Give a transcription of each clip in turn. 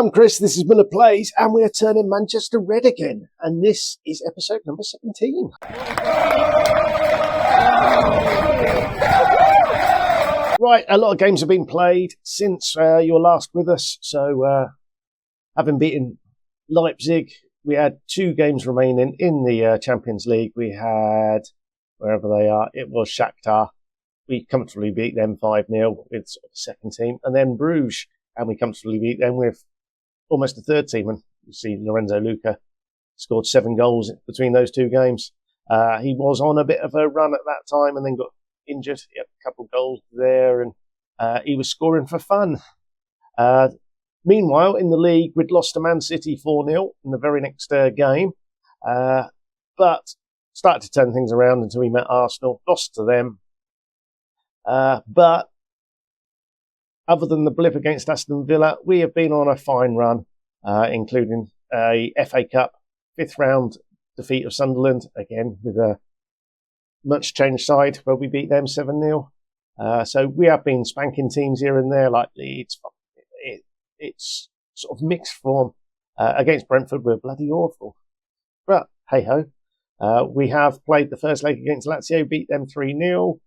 I'm Chris, this is Miller Plays, and we are turning Manchester red again. And this is episode number 17. Right, a lot of games have been played since you were last with us. So, having beaten Leipzig, we had 2 games remaining in the Champions League. We had, wherever they are, it was Shakhtar. We comfortably beat them 5-0 with the second team. And then Bruges, and we comfortably beat them with almost a third team. And you see Lorenzo Luca scored 7 goals between those 2 games. He was on a bit of a run at that time and then got injured. He had a couple of goals there, and he was scoring for fun. Meanwhile, in the league, we'd lost to Man City 4-0 in the very next game. But started to turn things around until we met Arsenal, lost to them. But other than the blip against Aston Villa, we have been on a fine run, including a FA Cup 5th round defeat of Sunderland, again with a much changed side where we beat them 7-0. So we have been spanking teams here and there like Leeds. It's sort of mixed form. Against Brentford, we're bloody awful. But hey ho. We have played the first leg against Lazio, beat them 3-0.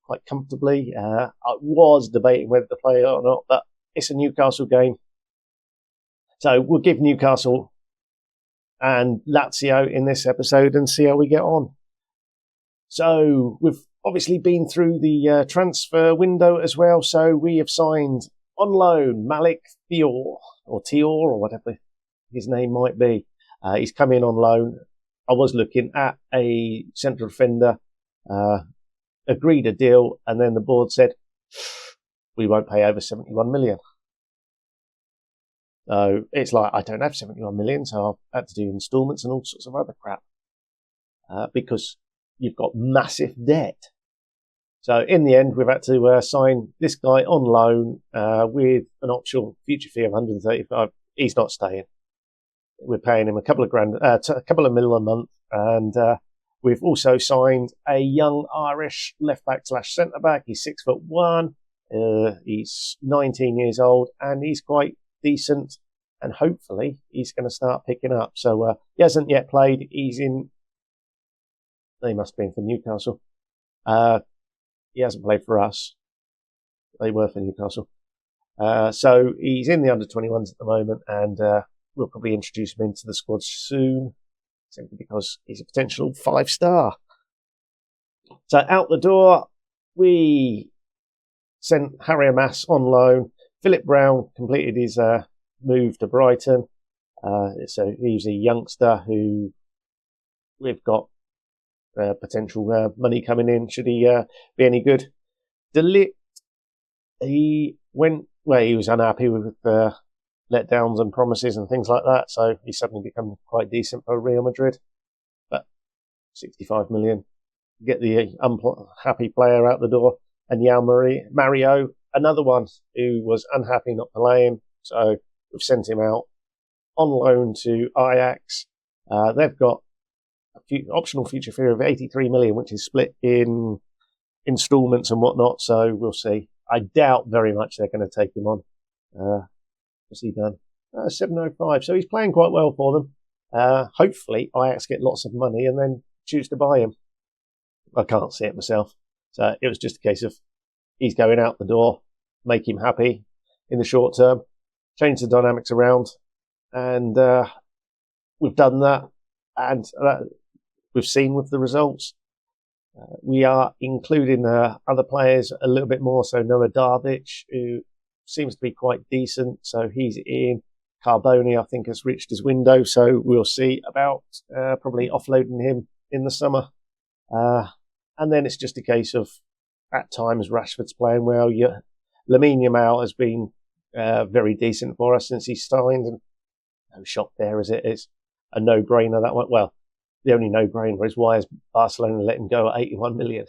Quite comfortably. I was debating whether to play it or not, but it's a Newcastle game. So we'll give Newcastle and Lazio in this episode and see how we get on. So we've obviously been through the transfer window as well. So we have signed on loan Malik Thior, or Tior, or whatever his name might be. He's come in on loan. I was looking at a central defender, agreed a deal, and then the board said, we won't pay over 71 million. So it's like, I don't have 71 million, so I've had to do instalments and all sorts of other crap, because you've got massive debt. So in the end, we've had to sign this guy on loan with an optional future fee of 135. He's not staying. We're paying him a couple of mil a month, and we've also signed a young Irish left-back / centre-back. He's 6'1". He's 19 years old, and he's quite decent. And hopefully, he's going to start picking up. So he hasn't yet played. He's in. They must be for Newcastle. He hasn't played for us. They were for Newcastle. So he's in the under-21s at the moment, and we'll probably introduce him into the squad soon, simply because he's a potential 5-star. So out the door, we sent Harry Amass on loan. Philip Brown completed his move to Brighton. So he's a youngster who we've got potential money coming in should he be any good. De Ligt, he was unhappy with letdowns and promises and things like that, so he's suddenly become quite decent for Real Madrid. But 65 million, get the unhappy player out the door. And Mario, another one who was unhappy not playing, so we've sent him out on loan to Ajax. They've got optional future fee of 83 million, which is split in instalments and whatnot, so we'll see. I doubt very much they're going to take him on. What's he done? 705, so he's playing quite well for them. Hopefully Ajax get lots of money and then choose to buy him. I can't see it myself, so it was just a case of he's going out the door, make him happy in the short term, change the dynamics around, and we've done that, and we've seen with the results. We are including other players a little bit more. So Noah Darvic, who seems to be quite decent, so he's in. Carboni, I think, has reached his window, so we'll see about probably offloading him in the summer. And then it's just a case of, at times, Rashford's playing well. Lamine Yamal has been very decent for us since he signed, and no shock there, as it is a no-brainer that one. Well, the only no-brainer is why has Barcelona let him go at 81 million?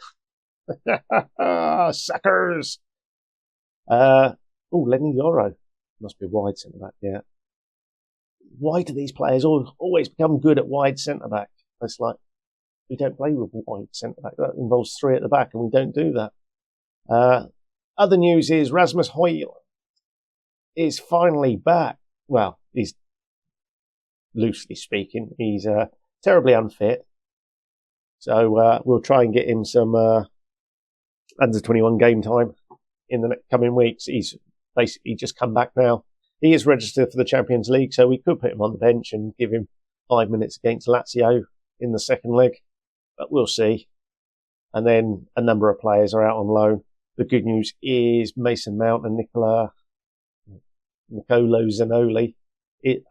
Suckers! Lenny Yoro. Must be a wide centre-back, yeah. Why do these players always become good at wide centre-back? It's like, we don't play with wide centre-back. That involves 3 at the back, and we don't do that. Other news is Rasmus Højlund is finally back. Well, he's loosely speaking, he's terribly unfit. So we'll try and get him some under 21 game time in the coming weeks. He's basically just come back now. He is registered for the Champions League, so we could put him on the bench and give him 5 minutes against Lazio in the second leg, but we'll see. And then a number of players are out on loan. The good news is Mason Mount and Nicolo Zanoli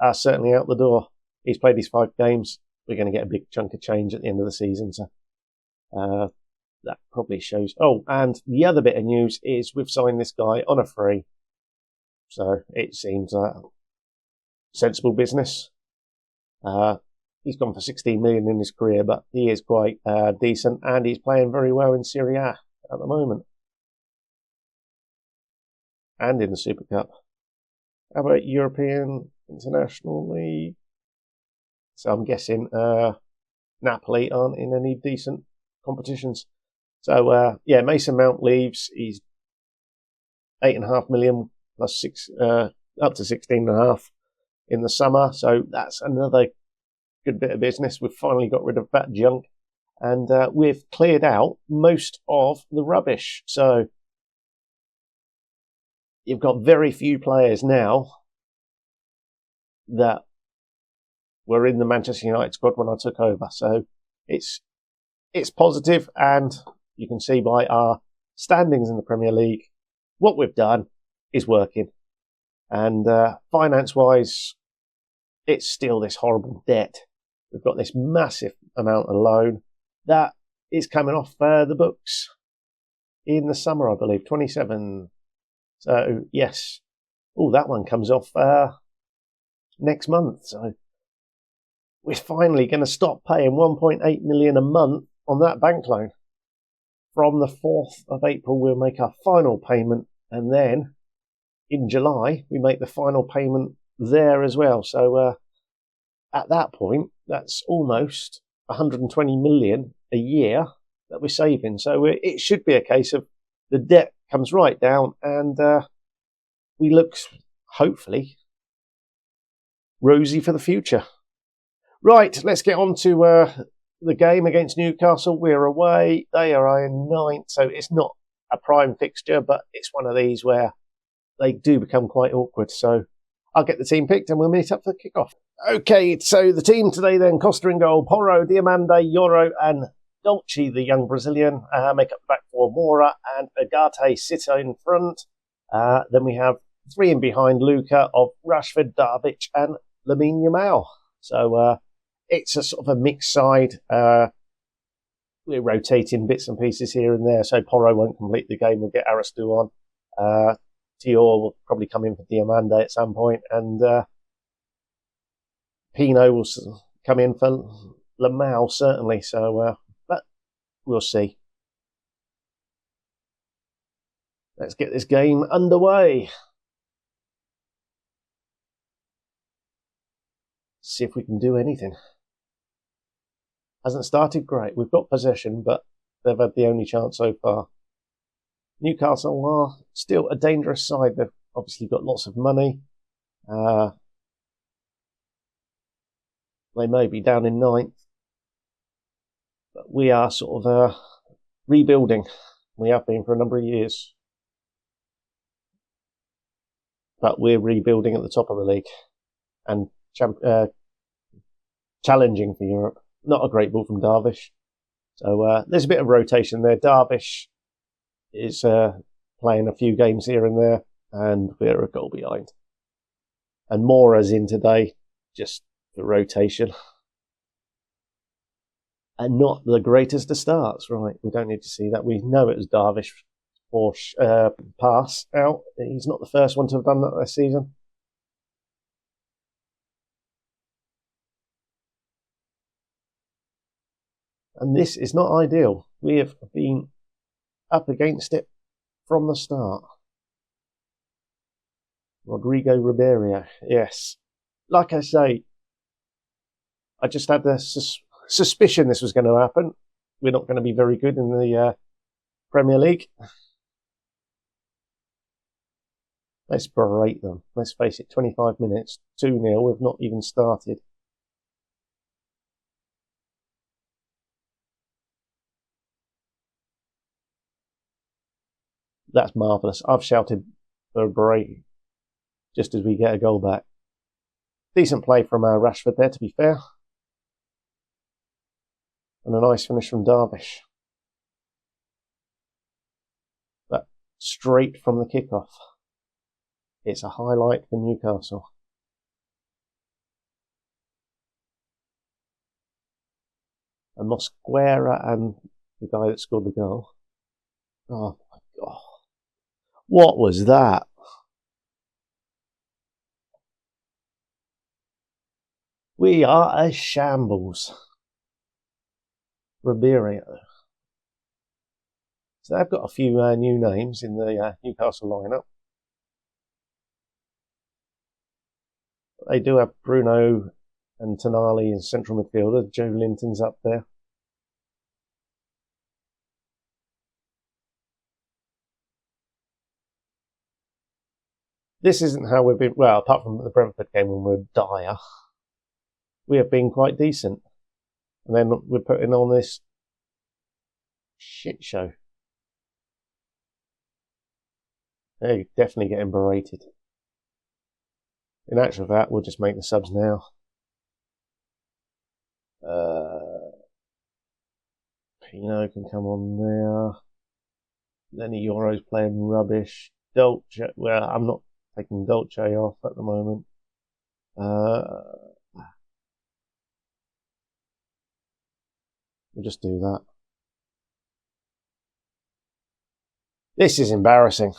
are certainly out the door. He's played his 5 games. We're going to get a big chunk of change at the end of the season, so that probably shows. Oh, and the other bit of news is we've signed this guy on a free, so it seems sensible business. He's gone for 16 million in his career, but he is quite decent, and he's playing very well in Serie A at the moment and in the Super Cup. How about European International League? So I'm guessing Napoli aren't in any decent competitions. So yeah, Mason Mount leaves. He's 8.5 million plus up to 16.5 in the summer. So that's another good bit of business. We've finally got rid of that junk, and we've cleared out most of the rubbish. So you've got very few players now that were in the Manchester United squad when I took over. So it's positive, and you can see by our standings in the Premier League, what we've done is working. And finance-wise, it's still this horrible debt. We've got this massive amount of loan that is coming off the books in the summer, I believe, 27. So, yes. Oh, that one comes off next month. So we're finally going to stop paying 1.8 million a month on that bank loan. From the 4th of April, we'll make our final payment, and then in July, we make the final payment there as well. So at that point, that's almost 120 million a year that we're saving. So it should be a case of the debt comes right down, and we look, hopefully, rosy for the future. Right, let's get on to the game against Newcastle. We're away. They are in 9th, so it's not a prime fixture, but it's one of these where they do become quite awkward. So I'll get the team picked and we'll meet up for the kickoff. Okay, so the team today then: Costa in goal, Porro, Diamande, Yoro and Dolce, the young Brazilian. Make up the back four: Mora and Agate sit in front. Then we have 3 in behind: Luca, of Rashford, Darvic and Lamine Yamal. So it's a sort of a mixed side. We're rotating bits and pieces here and there, so Porro won't complete the game. We'll get Aristu on. Tior will probably come in for Diamande at some point, and Pino will come in for Lamau, certainly. So, but we'll see. Let's get this game underway. See if we can do anything. Hasn't started great. We've got possession, but they've had the only chance so far. Newcastle are still a dangerous side. They've obviously got lots of money. They may be down in 9th, but we are sort of rebuilding. We have been for a number of years, but we're rebuilding at the top of the league and challenging for Europe. Not a great ball from Darvish. So there's a bit of rotation there. Darvish is playing a few games here and there, and we're a goal behind. And Mora's in today, just for rotation. And not the greatest of starts, right? We don't need to see that. We know it was Darvish or pass out. He's not the first one to have done that this season. And this is not ideal. We have been up against it from the start. Rodrigo Ribeiro, yes. Like I say, I just had the suspicion this was going to happen. We're not going to be very good in the Premier League. Let's berate them. Let's face it, 25 minutes, 2-0, we've not even started. That's marvellous. I've shouted for a berate just as we get a goal back. Decent play from Rashford there, to be fair. And a nice finish from Darvish. That straight from the kickoff. It's a highlight for Newcastle. And Mosquera and the guy that scored the goal. Oh my God. What was that? We are a shambles. Ribeiro. So they've got a few new names in the Newcastle lineup. They do have Bruno and Tonali in central midfielder. Joe Linton's up there. This isn't how we've been, well, apart from the Brentford game when we're dire, we have been quite decent. And then we're putting on this shit show. They're definitely getting berated. In actual fact, we'll just make the subs now. Pino can come on there. Lenny Yoro's playing rubbish. Dolce, well, I'm not taking Dolce off at the moment. We'll just do that. This is embarrassing.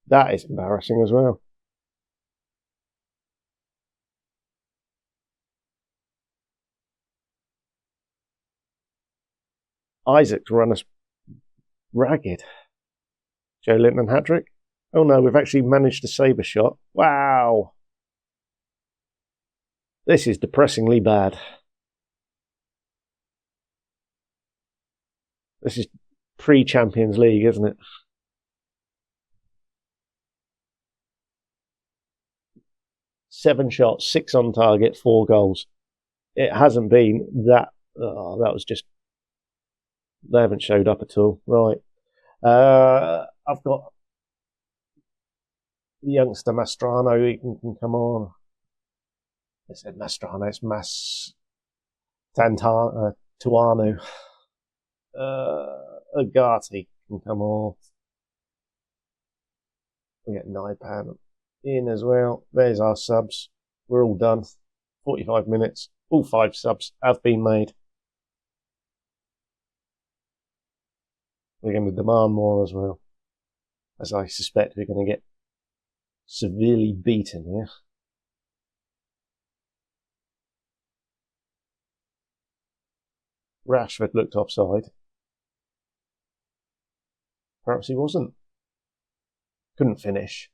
That is embarrassing as well. Isaac's run us ragged. Joe Linton hat-trick. Oh no, we've actually managed to save a shot. Wow. This is depressingly bad. This is pre-Champions League, isn't it? Seven shots, 6 on target, 4 goals. It hasn't been that. Oh, that was just. They haven't showed up at all. Right. I've got the youngster Mastrano. He can come on. I said Mastrano. It's Tuanu. Agati can come on. We get Naipan in as well. There's our subs. We're all done. 45 minutes. All 5 subs have been made. We're going to demand more as well. As I suspect we're going to get severely beaten here. Rashford looked offside. Perhaps he wasn't. Couldn't finish.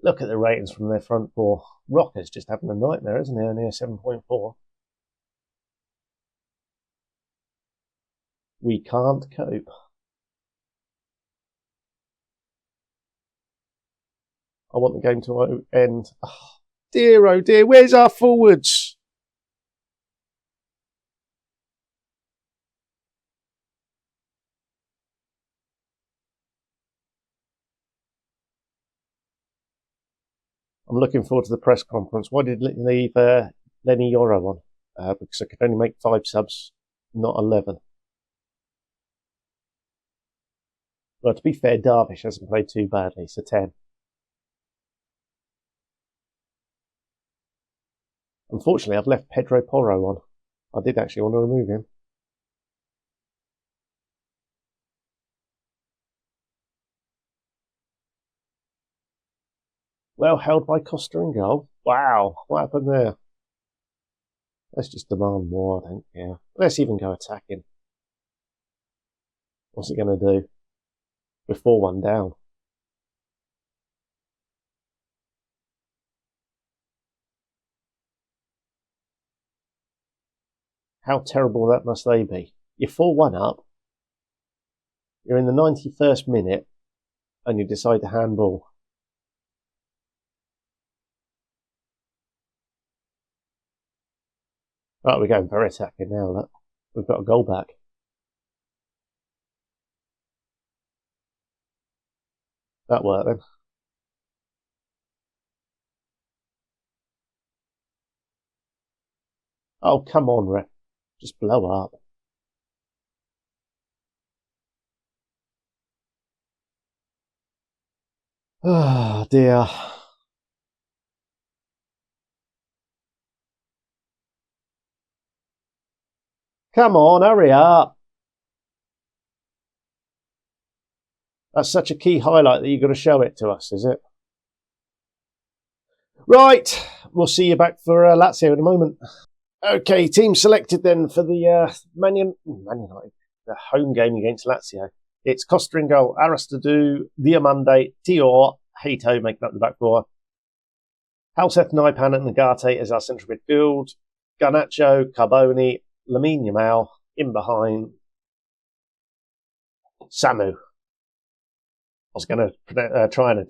Look at the ratings from their front 4. Rocker's just having a nightmare, isn't he? Only a 7.4. We can't cope. I want the game to end. Oh dear, where's our forwards? I'm looking forward to the press conference. Why did they leave Lenny Yoro on? Because I could only make 5 subs, not 11. Well, to be fair, Darvish hasn't played too badly, so 10. Unfortunately, I've left Pedro Porro on. I did actually want to remove him. Well held by Costa in goal. Wow, what happened there? Let's just demand more, I don't care. Let's even go attacking. What's it going to do? We're 4-1 down. How terrible that must they be? You're 4-1 up. You're in the 91st minute and you decide to handball. Right, we're going very attacking now. Look. We've got a goal back. That worked then. Oh, come on, ref. Just blow up. Oh, dear. Come on, hurry up. That's such a key highlight that you've got to show it to us, is it? Right, we'll see you back for Lazio in a moment. Okay, team selected then for the Man United, the home game against Lazio. It's Costa in goal, Aristidou, Diamande, Tior, Hato making up the back four. Halseth, Naipan and Nagate as our central midfield. Garnacho, Carboni, Lamine Yamal in behind. Samu. I was going to try and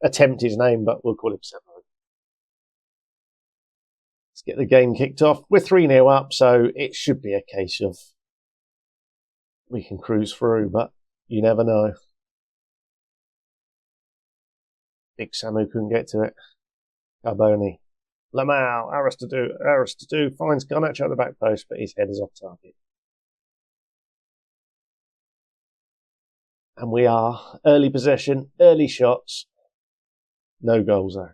attempt his name, but we'll call him Samu. Let's get the game kicked off. We're 3-0 up, so it should be a case of we can cruise through, but you never know. Big Samu couldn't get to it. Carboni. Lamau, Aristidou finds Garnacho at the back post, but his head is off target. And we are early possession, early shots, no goals though.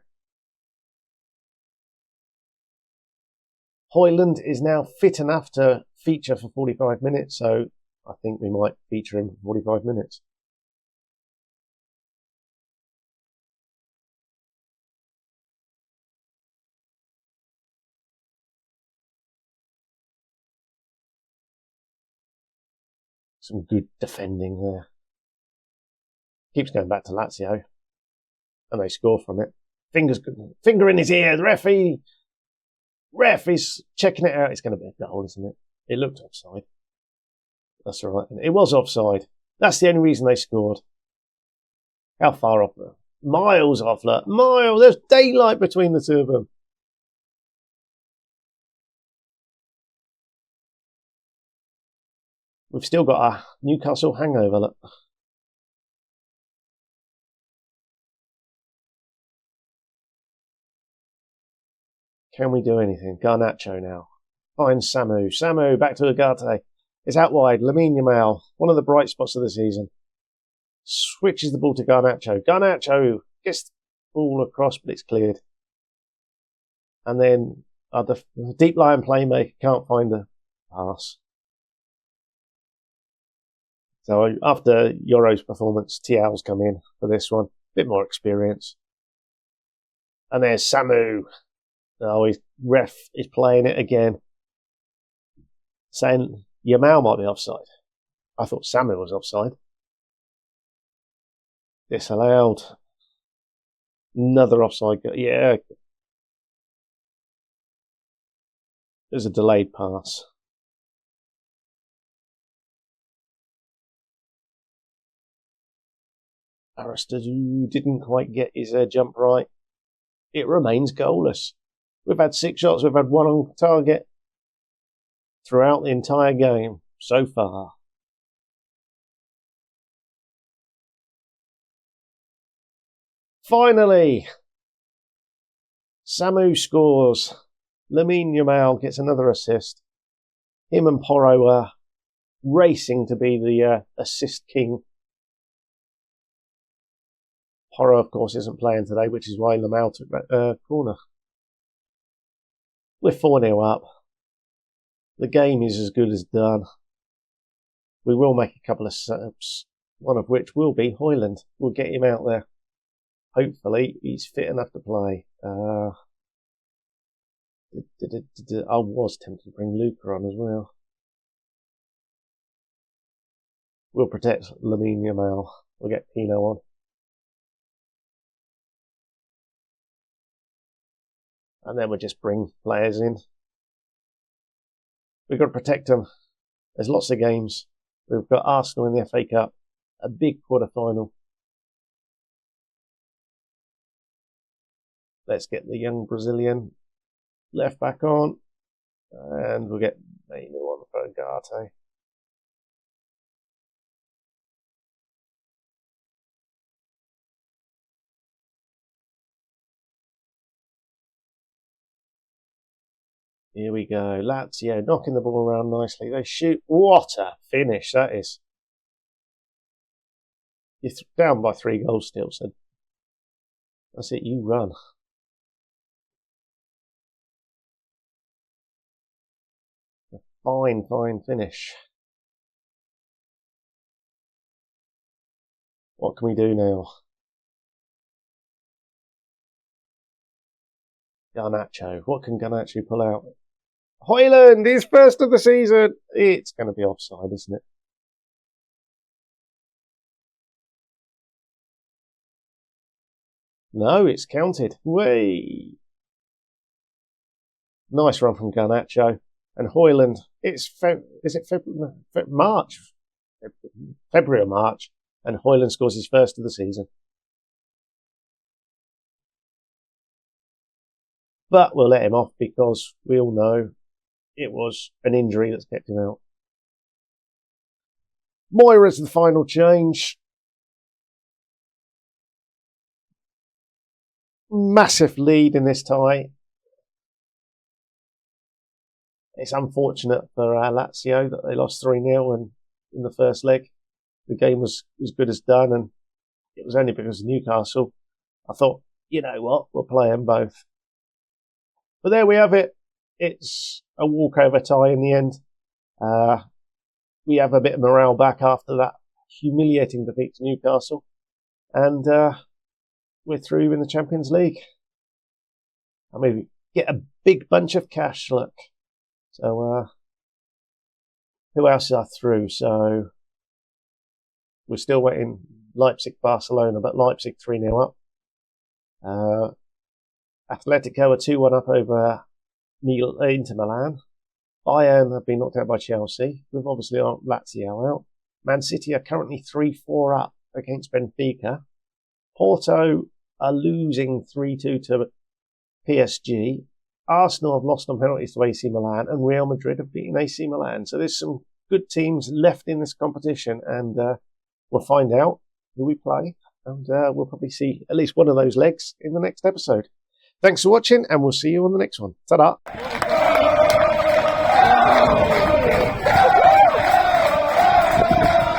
Højlund is now fit enough to feature for 45 minutes, so I think we might feature him for 45 minutes. Some good defending there. Keeps going back to Lazio. And they score from it. Finger in his ear. The ref is checking it out. It's going to be a goal, isn't it? It looked offside. That's all right. It was offside. That's the only reason they scored. How far off? Miles off. Look. Miles. There's daylight between the two of them. We've still got a Newcastle hangover. Look. Can we do anything? Garnacho now. Finds Samu. Samu back to Agate. It's out wide. Lamine Yamal, one of the bright spots of the season. Switches the ball to Garnacho. Garnacho gets the ball across, but it's cleared. And then the deep line playmaker can't find a pass. So after Yoro's performance, Tial's come in for this one. Bit more experience. And there's Samu. Oh, his ref is playing it again. Saying Yamal might be offside. I thought Samu was offside. Disallowed. Another offside. Yeah. There's a delayed pass. Aristidou didn't quite get his jump right. It remains goalless. We've had 6 shots. We've had 1 on target throughout the entire game so far. Finally, Samu scores. Lamine Yamal gets another assist. Him and Porro are racing to be the assist king. Porro, of course, isn't playing today, which is why Yamal took that corner. We're 4-0 up. The game is as good as done. We will make a couple of subs, one of which will be Højlund. We'll get him out there. Hopefully, he's fit enough to play. I was tempted to bring Luca on as well. We'll protect Lamine Yamal. We'll get Pino on. And then we'll just bring players in. We've got to protect them. There's lots of games. We've got Arsenal in the FA Cup, a big quarter-final. Let's get the young Brazilian left back on. And we'll get Mainu on for Agate. Here we go. Lazio knocking the ball around nicely. They shoot. What a finish that is. You're down by 3 goals still, so that's it. You run. A fine, fine finish. What can we do now? Garnacho. What can Garnacho pull out? Højlund, his first of the season. It's going to be offside, isn't it? No, it's counted. Way. Nice run from Garnacho. And Højlund, it's March? February or March. And Højlund scores his first of the season. But we'll let him off because we all know it was an injury that's kept him out. Moira's the final change. Massive lead in this tie. It's unfortunate for Lazio that they lost 3-0 in the first leg. The game was as good as done, and it was only because of Newcastle. I thought, you know what, we'll play them both. But there we have it. It's a walkover tie in the end. We have a bit of morale back after that humiliating defeat to Newcastle. And we're through in the Champions League. I mean, get a big bunch of cash, look. So, who else are through? So, we're still waiting Leipzig, Barcelona, but Leipzig 3-0 up. Atletico are 2-1 up over Inter Milan. Bayern have been knocked out by Chelsea. We've obviously got Lazio out. Man City are currently 3-4 up against Benfica. Porto are losing 3-2 to PSG. Arsenal have lost on penalties to AC Milan, and Real Madrid have beaten AC Milan. So there's some good teams left in this competition, and we'll find out who we play, and we'll probably see at least one of those legs in the next episode. Thanks for watching, and we'll see you on the next one. Ta-da!